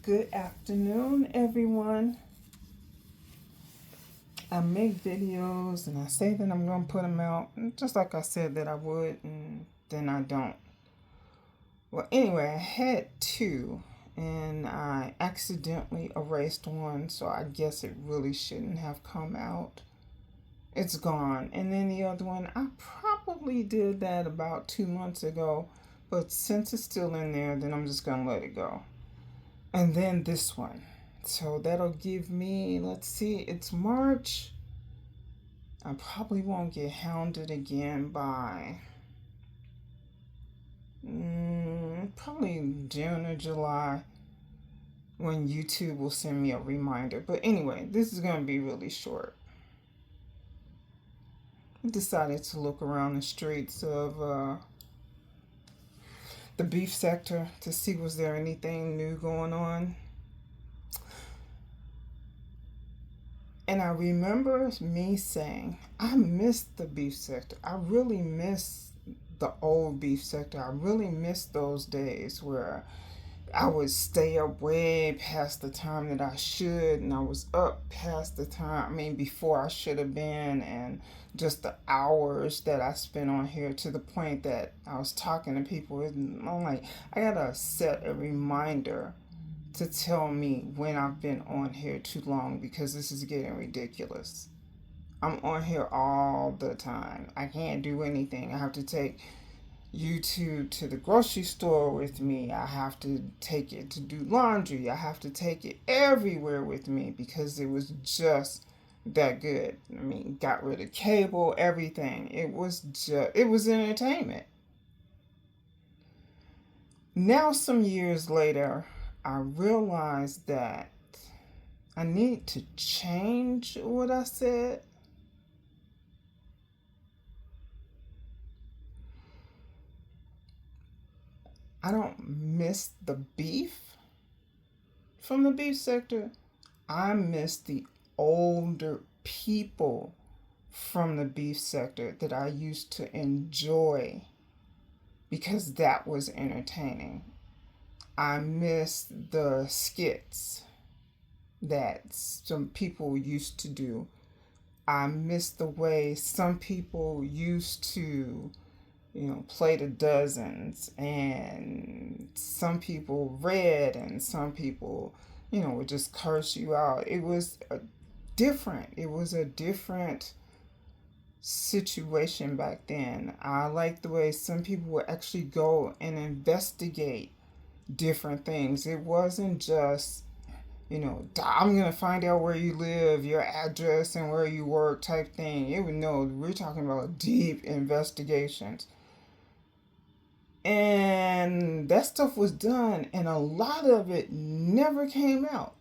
Good afternoon, everyone. I make videos and I say that I'm going to put them out, just like I said that I would, and then I don't. Well, anyway, I had two, and I accidentally erased one, so I guess it really shouldn't have come out. It's gone. And then the other one, I probably did that about 2 months ago, but since it's still in there, then I'm just going to let it go. And then this one. So that'll give me, let's see, it's March. I probably won't get hounded again by probably June or July when YouTube will send me a reminder. But anyway, this is going to be really short. I decided to look around the streets of the beef sector to see was there anything new going on. And I remember me saying, I miss the beef sector. I really miss the old beef sector. I really miss those days where I would stay up way past the time that I should, and I was up past the time, before I should have been, and just the hours that I spent on here to the point that I was talking to people. And I'm like, I gotta set a reminder to tell me when I've been on here too long because this is getting ridiculous. I'm on here all the time. I can't do anything. I have to take YouTube to the grocery store with me. I have to take it to do laundry. I have to take it everywhere with me because it was just that good. Got rid of cable, everything. It was entertainment. Now some years later, I realized that I need to change what I said. I don't miss the beef from the beef sector. I miss the older people from the beef sector that I used to enjoy because that was entertaining. I miss the skits that some people used to do. I miss the way some people used to, play the dozens, and some people read, and some people, would just curse you out. Different. It was a different situation back then. I like the way some people would actually go and investigate different things. It wasn't just, I'm gonna find out where you live, your address, and where you work type thing. It would know we're talking about deep investigations. And that stuff was done, and a lot of it never came out.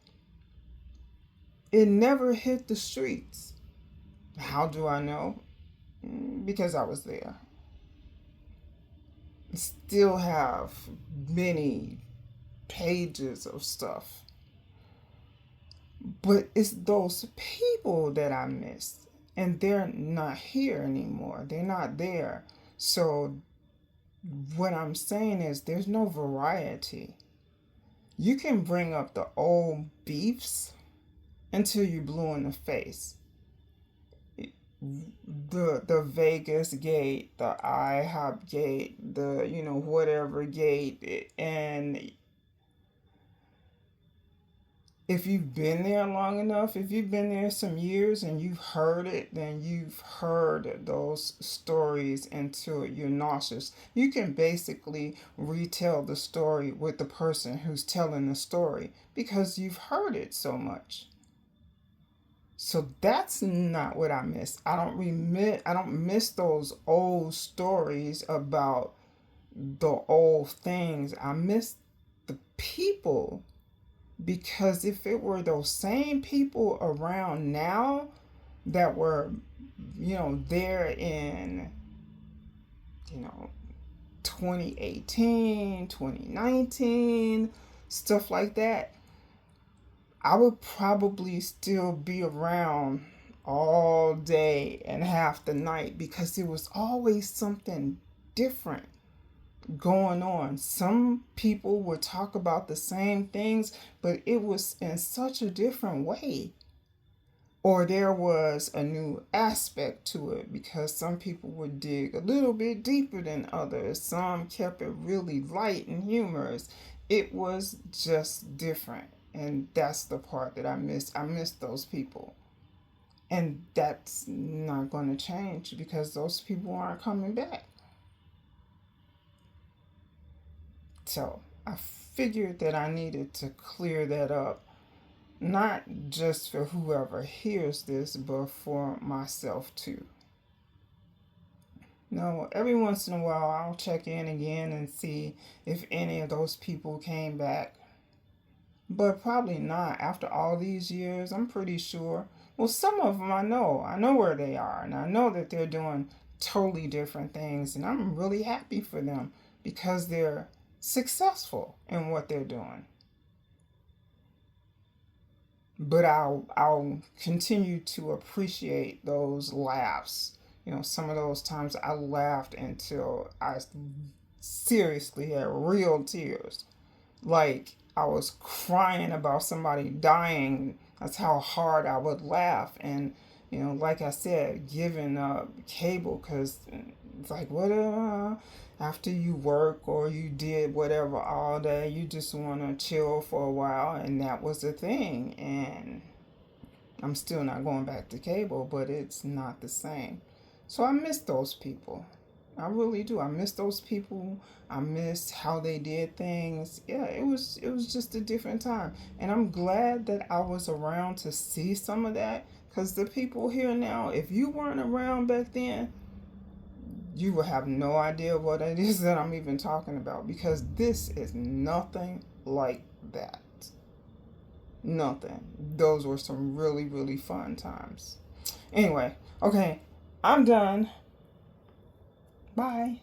It never hit the streets. How do I know? Because I was there. Still have many pages of stuff. But it's those people that I miss. And they're not here anymore. They're not there. So what I'm saying is there's no variety. You can bring up the old beefs until you're blue in the face. The Vegas gate, the IHOP gate, the whatever gate, and if you've been there long enough, if you've been there some years and you've heard it, then you've heard those stories until you're nauseous. You can basically retell the story with the person who's telling the story because you've heard it so much. So that's not what I miss. I don't miss those old stories about the old things. I miss the people, because if it were those same people around now that were, there in, you know, 2018, 2019, stuff like that, I would probably still be around all day and half the night because it was always something different. going on. Some people would talk about the same things, but it was in such a different way. Or there was a new aspect to it because some people would dig a little bit deeper than others. Some kept it really light and humorous. It was just different. And that's the part that I miss. I miss those people. And that's not going to change because those people aren't coming back. So I figured that I needed to clear that up, not just for whoever hears this, but for myself too. No, every once in a while I'll check in again and see if any of those people came back. But probably not after all these years, I'm pretty sure. Well, some of them I know. I know where they are, and I know that they're doing totally different things, and I'm really happy for them because they're successful in what they're doing. But I'll continue to appreciate those laughs. You know, some of those times I laughed until I seriously had real tears. Like I was crying about somebody dying. That's how hard I would laugh. And, you know, like I said, giving up cable because it's like, what, after you work or you did whatever all day, you just want to chill for a while. And that was the thing. And I'm still not going back to cable, but it's not the same. So I miss those people. I really do. I miss those people. I miss how they did things. Yeah, it was just a different time. And I'm glad that I was around to see some of that cuz the people here now, if you weren't around back then, you will have no idea what it is that I'm even talking about because this is nothing like that. Nothing. Those were some really, really fun times. Anyway, okay, I'm done. Bye.